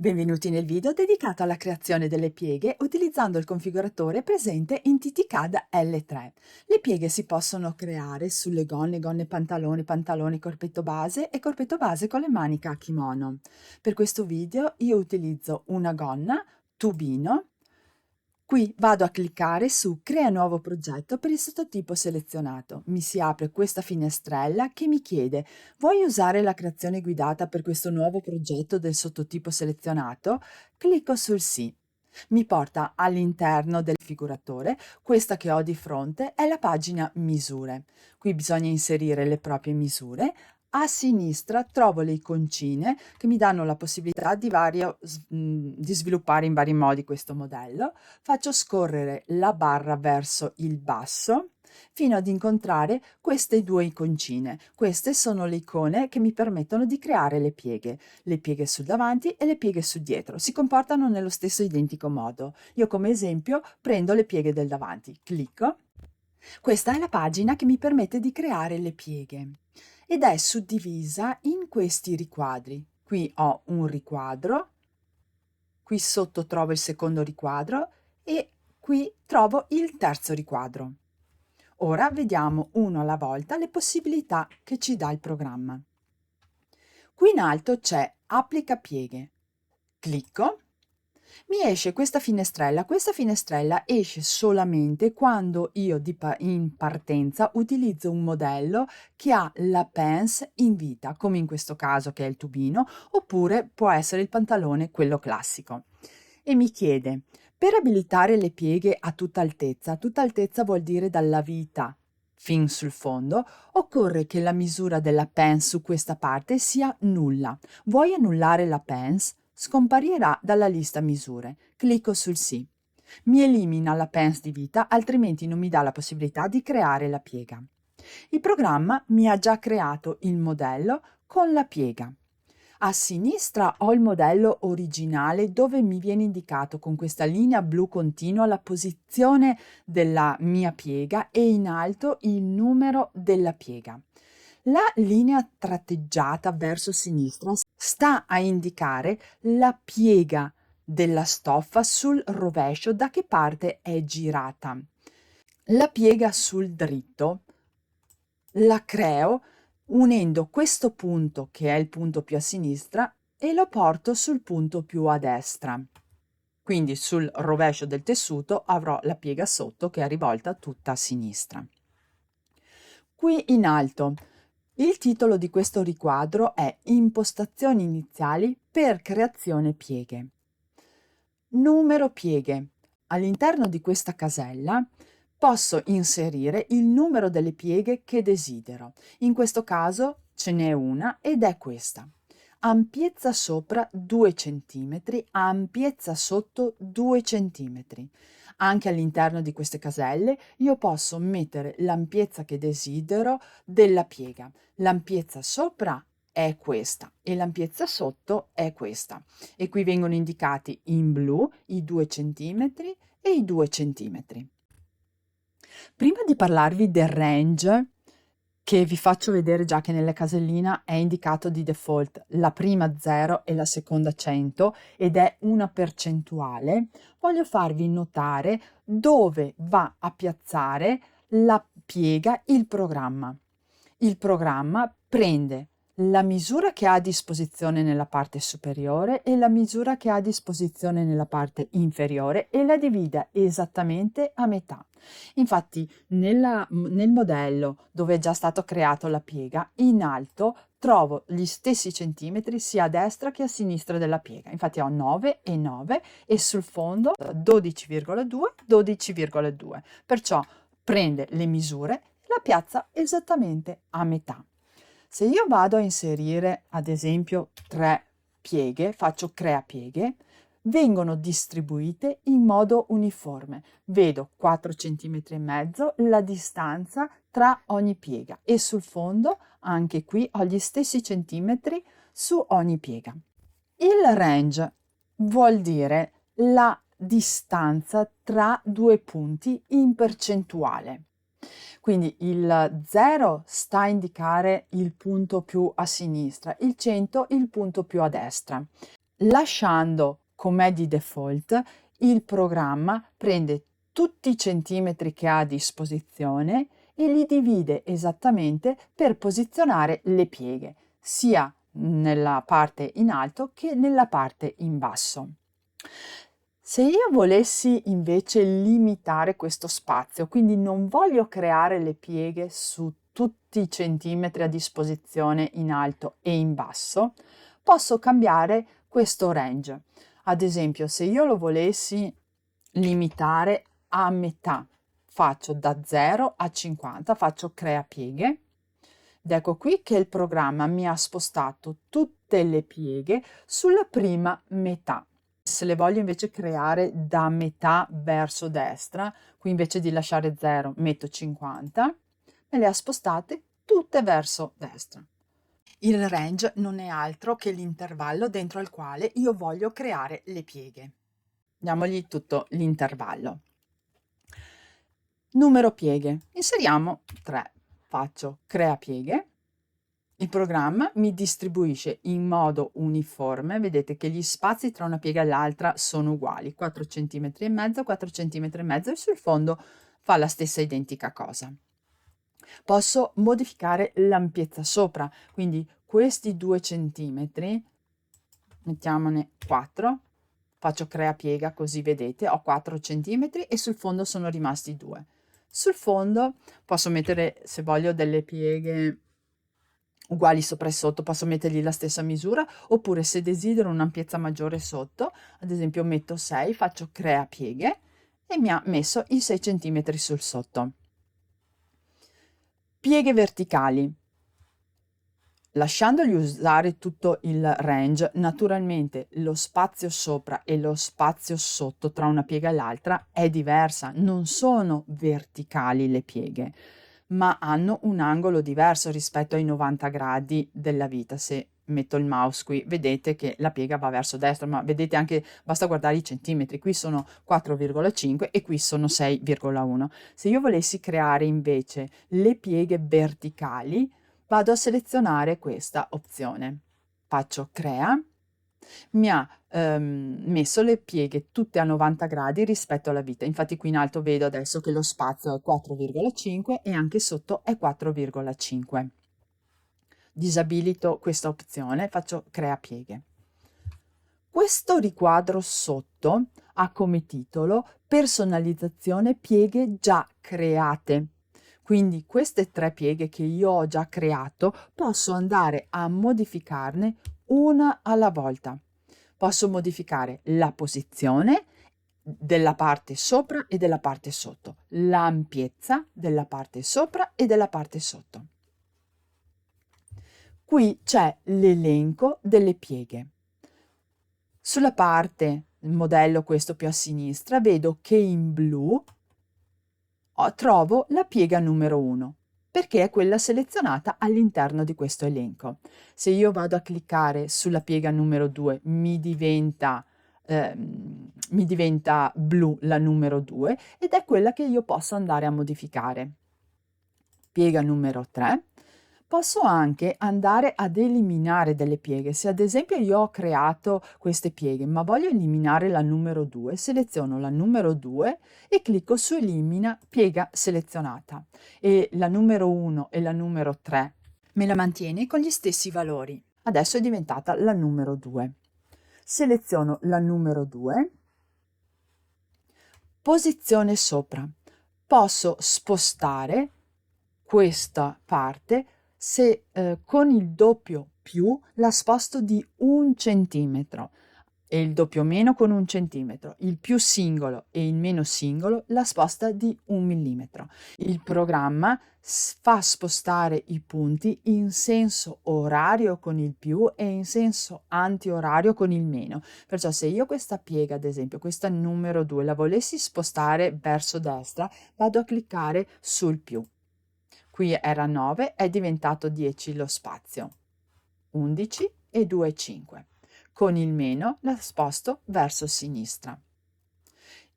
Benvenuti nel video dedicato alla creazione delle pieghe utilizzando il configuratore presente in TTCAD L3. Le pieghe si possono creare sulle gonne pantalone, pantalone corpetto base e corpetto base con le maniche a kimono. Per questo video io utilizzo una gonna, tubino. Qui vado a cliccare su Crea nuovo progetto per il sottotipo selezionato. Mi si apre questa finestrella che mi chiede: vuoi usare la creazione guidata per questo nuovo progetto del sottotipo selezionato? Clicco sul sì. Mi porta all'interno del configuratore. Questa che ho di fronte è la pagina misure. Qui bisogna inserire le proprie misure. A sinistra trovo le iconcine che mi danno la possibilità di sviluppare in vari modi questo modello. Faccio scorrere la barra verso il basso fino ad incontrare queste due iconcine. Queste sono le icone che mi permettono di creare le pieghe sul davanti e le pieghe sul dietro. Si comportano nello stesso identico modo. Io come esempio prendo le pieghe del davanti, clicco. Questa è la pagina che mi permette di creare le pieghe ed è suddivisa in questi riquadri. Qui ho un riquadro, qui sotto trovo il secondo riquadro e qui trovo il terzo riquadro. Ora vediamo uno alla volta le possibilità che ci dà il programma. Qui in alto c'è Applica pieghe. Clicco. Mi esce questa finestrella esce solamente quando io in partenza utilizzo un modello che ha la pants in vita, come in questo caso che è il tubino, oppure può essere il pantalone, quello classico. E mi chiede, per abilitare le pieghe a tutta altezza vuol dire dalla vita fin sul fondo, occorre che la misura della pants su questa parte sia nulla. Vuoi annullare la pants? Scomparirà dalla lista misure. Clicco sul sì. Mi elimina la pants di vita, altrimenti non mi dà la possibilità di creare la piega. Il programma mi ha già creato il modello con la piega. A sinistra ho il modello originale dove mi viene indicato con questa linea blu continua la posizione della mia piega e in alto il numero della piega. La linea tratteggiata verso sinistra sta a indicare la piega della stoffa sul rovescio da che parte è girata. La piega sul dritto la creo unendo questo punto, che è il punto più a sinistra, e lo porto sul punto più a destra. Quindi sul rovescio del tessuto avrò la piega sotto che è rivolta tutta a sinistra. Qui in alto il titolo di questo riquadro è Impostazioni iniziali per creazione pieghe. Numero pieghe. All'interno di questa casella posso inserire il numero delle pieghe che desidero. In questo caso ce n'è una ed è questa. Ampiezza sopra 2 cm, ampiezza sotto 2 cm. Anche all'interno di queste caselle io posso mettere l'ampiezza che desidero della piega. L'ampiezza sopra è questa e l'ampiezza sotto è questa. E qui vengono indicati in blu i 2 cm e i 2 cm. Prima di parlarvi del range, che vi faccio vedere già che nella casellina è indicato di default la prima 0 e la seconda 100 ed è una percentuale, voglio farvi notare dove va a piazzare la piega il programma. Il programma prende la misura che ha a disposizione nella parte superiore e la misura che ha a disposizione nella parte inferiore e la divide esattamente a metà. Infatti nel modello dove è già stato creato la piega, in alto trovo gli stessi centimetri sia a destra che a sinistra della piega. Infatti ho 9 e 9 e sul fondo 12,2, 12,2. Perciò prende le misure e la piazza esattamente a metà. Se io vado a inserire ad esempio 3 pieghe, faccio crea pieghe, vengono distribuite in modo uniforme. Vedo 4 cm e mezzo la distanza tra ogni piega e sul fondo anche qui ho gli stessi centimetri su ogni piega. Il range vuol dire la distanza tra due punti in percentuale. Quindi il 0 sta a indicare il punto più a sinistra, il 100 il punto più a destra. Lasciando com'è di default, il programma prende tutti i centimetri che ha a disposizione e li divide esattamente per posizionare le pieghe, sia nella parte in alto che nella parte in basso. Se io volessi invece limitare questo spazio, quindi non voglio creare le pieghe su tutti i centimetri a disposizione in alto e in basso, posso cambiare questo range. Ad esempio, se io lo volessi limitare a metà, faccio da 0 a 50, faccio crea pieghe ed ecco qui che il programma mi ha spostato tutte le pieghe sulla prima metà. Se le voglio invece creare da metà verso destra, qui invece di lasciare 0 metto 50, me le ha spostate tutte verso destra. Il range non è altro che l'intervallo dentro al quale io voglio creare le pieghe. Diamogli tutto l'intervallo. Numero pieghe. Inseriamo 3. Faccio crea pieghe. Il programma mi distribuisce in modo uniforme, vedete che gli spazi tra una piega e l'altra sono uguali, 4 cm e mezzo, 4 cm e mezzo e sul fondo fa la stessa identica cosa. Posso modificare l'ampiezza sopra, quindi questi 2 centimetri, mettiamone 4, faccio crea piega così vedete, ho 4 centimetri e sul fondo sono rimasti 2. Sul fondo posso mettere, se voglio, delle pieghe uguali sopra e sotto, posso mettergli la stessa misura, oppure se desidero un'ampiezza maggiore sotto, ad esempio metto 6, faccio crea pieghe e mi ha messo i 6 cm sul sotto. Pieghe verticali. Lasciandogli usare tutto il range, naturalmente lo spazio sopra e lo spazio sotto tra una piega e l'altra è diversa, non sono verticali le pieghe, ma hanno un angolo diverso rispetto ai 90 gradi della vita. Se metto il mouse qui, vedete che la piega va verso destra, ma vedete anche, basta guardare i centimetri, qui sono 4,5 e qui sono 6,1. Se io volessi creare invece le pieghe verticali, vado a selezionare questa opzione. Faccio crea, mi ha messo le pieghe tutte a 90 gradi rispetto alla vita. Infatti qui in alto vedo adesso che lo spazio è 4,5 e anche sotto è 4,5. Disabilito questa opzione, faccio crea pieghe. Questo riquadro sotto ha come titolo personalizzazione pieghe già create. Quindi queste 3 pieghe che io ho già creato posso andare a modificarne una alla volta. Posso modificare la posizione della parte sopra e della parte sotto, l'ampiezza della parte sopra e della parte sotto. Qui c'è l'elenco delle pieghe. Sulla parte, il modello questo più a sinistra, vedo che in blu trovo la piega numero 1, perché è quella selezionata all'interno di questo elenco. Se io vado a cliccare sulla piega numero 2, mi diventa blu la numero 2 ed è quella che io posso andare a modificare. Piega numero 3. Posso anche andare ad eliminare delle pieghe. Se ad esempio io ho creato queste pieghe, ma voglio eliminare la numero 2, seleziono la numero 2 e clicco su elimina piega selezionata. E la numero 1 e la numero 3 me la mantiene con gli stessi valori. Adesso è diventata la numero 2. Seleziono la numero 2, posizione sopra. Posso spostare questa parte se con il doppio più la sposto di 1 centimetro e il doppio meno con 1 centimetro, il più singolo e il meno singolo la sposta di 1 millimetro. Il programma fa spostare i punti in senso orario con il più e in senso antiorario con il meno. Perciò se io questa piega, ad esempio questa numero 2, la volessi spostare verso destra, vado a cliccare sul più. Qui era 9, è diventato 10 lo spazio, 11 e 2, 5. Con il meno la sposto verso sinistra.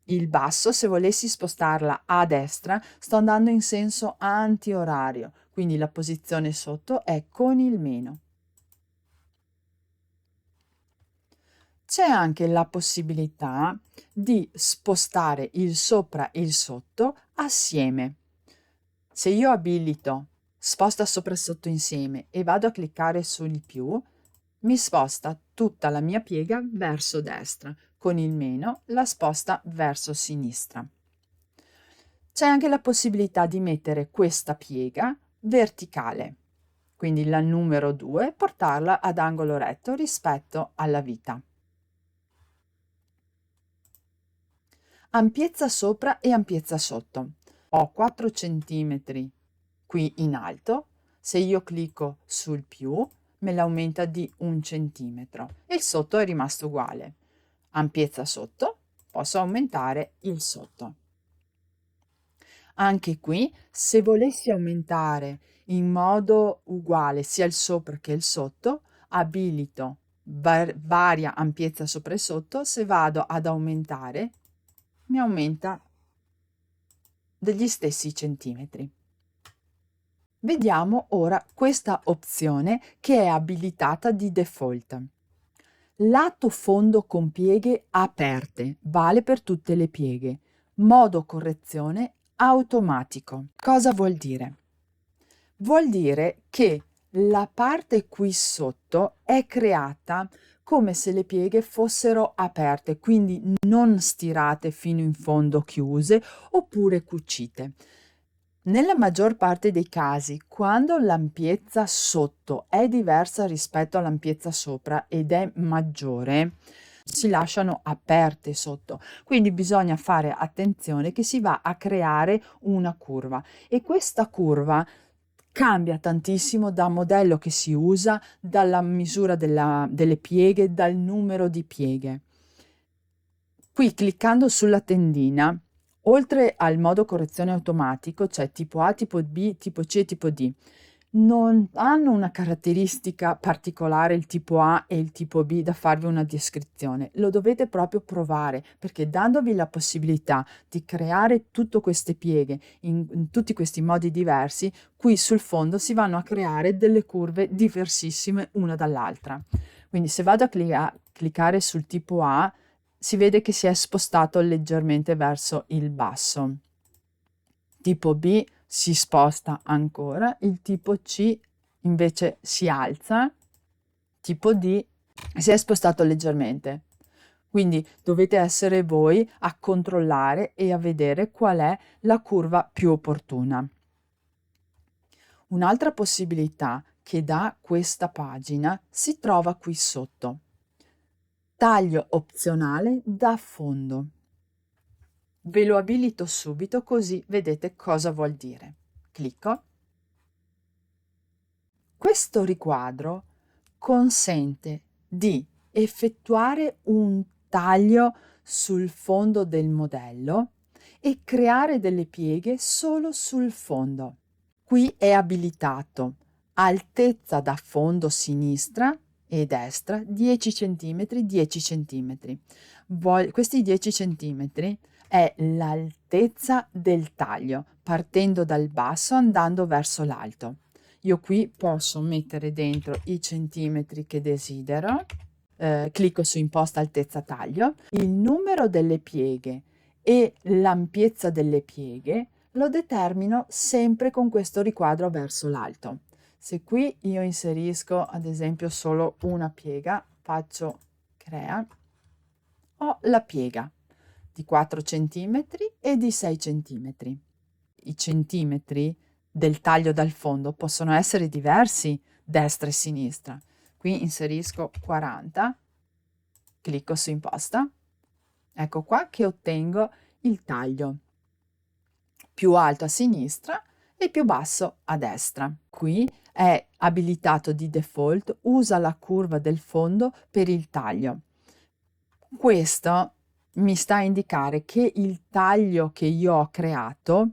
Il basso, se volessi spostarla a destra, sto andando in senso antiorario, quindi la posizione sotto è con il meno. C'è anche la possibilità di spostare il sopra e il sotto assieme. Se io abilito sposta sopra e sotto insieme e vado a cliccare sul più, mi sposta tutta la mia piega verso destra, con il meno la sposta verso sinistra. C'è anche la possibilità di mettere questa piega verticale, quindi la numero 2, portarla ad angolo retto rispetto alla vita. Ampiezza sopra e ampiezza sotto. Ho 4 centimetri qui in alto, se io clicco sul più me l'aumenta di 1 centimetro e il sotto è rimasto uguale. Ampiezza sotto, posso aumentare il sotto. Anche qui, se volessi aumentare in modo uguale sia il sopra che il sotto, abilito varia ampiezza sopra e sotto, se vado ad aumentare, mi aumenta degli stessi centimetri. Vediamo ora questa opzione che è abilitata di default. Lato fondo con pieghe aperte, vale per tutte le pieghe. Modo correzione automatico. Cosa vuol dire? Vuol dire che la parte qui sotto è creata come se le pieghe fossero aperte, quindi non stirate fino in fondo chiuse oppure cucite. Nella maggior parte dei casi, quando l'ampiezza sotto è diversa rispetto all'ampiezza sopra ed è maggiore, si lasciano aperte sotto, quindi bisogna fare attenzione che si va a creare una curva e questa curva cambia tantissimo da modello che si usa, dalla misura delle pieghe, dal numero di pieghe. Qui cliccando sulla tendina, oltre al modo correzione automatico, c'è tipo A, tipo B, tipo C e tipo D. Non hanno una caratteristica particolare il tipo A e il tipo B da farvi una descrizione. Lo dovete proprio provare perché dandovi la possibilità di creare tutte queste pieghe in tutti questi modi diversi, qui sul fondo si vanno a creare delle curve diversissime una dall'altra. Quindi se vado a cliccare sul tipo A, si vede che si è spostato leggermente verso il basso. Tipo B si sposta ancora, il tipo C invece si alza, tipo D si è spostato leggermente. Quindi dovete essere voi a controllare e a vedere qual è la curva più opportuna. Un'altra possibilità che dà questa pagina si trova qui sotto. Taglio opzionale da fondo. Ve lo abilito subito così vedete cosa vuol dire. Clicco. Questo riquadro consente di effettuare un taglio sul fondo del modello e creare delle pieghe solo sul fondo. Qui è abilitato altezza da fondo sinistra e destra 10 cm, 10 cm. Questi 10 cm è l'altezza del taglio, partendo dal basso andando verso l'alto. Io qui posso mettere dentro i centimetri che desidero, clicco su imposta altezza taglio, il numero delle pieghe e l'ampiezza delle pieghe lo determino sempre con questo riquadro verso l'alto. Se qui io inserisco ad esempio solo una piega, faccio crea, ho la piega di 4 cm e di 6 cm. I centimetri del taglio dal fondo possono essere diversi destra e sinistra. Qui inserisco 40, clicco su imposta, ecco qua che ottengo il taglio più alto a sinistra e più basso a destra. Qui è abilitato di default, usa la curva del fondo per il taglio. Questo mi sta a indicare che il taglio che io ho creato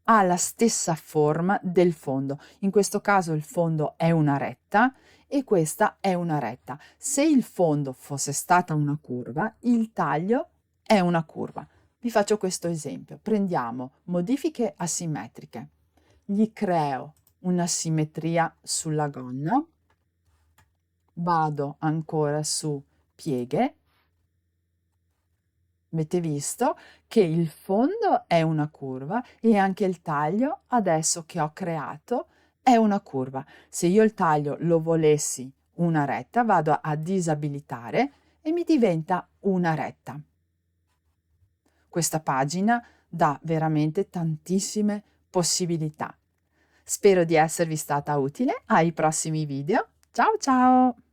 ha la stessa forma del fondo. In questo caso il fondo è una retta e questa è una retta. Se il fondo fosse stata una curva, il taglio è una curva. Vi faccio questo esempio. Prendiamo modifiche asimmetriche. Gli creo una simmetria sulla gonna. Vado ancora su pieghe, avete visto che il fondo è una curva e anche il taglio adesso che ho creato è una curva. Se io il taglio lo volessi una retta, vado a disabilitare e mi diventa una retta. Questa pagina dà veramente tantissime possibilità. Spero di esservi stata utile. Ai prossimi video. Ciao ciao!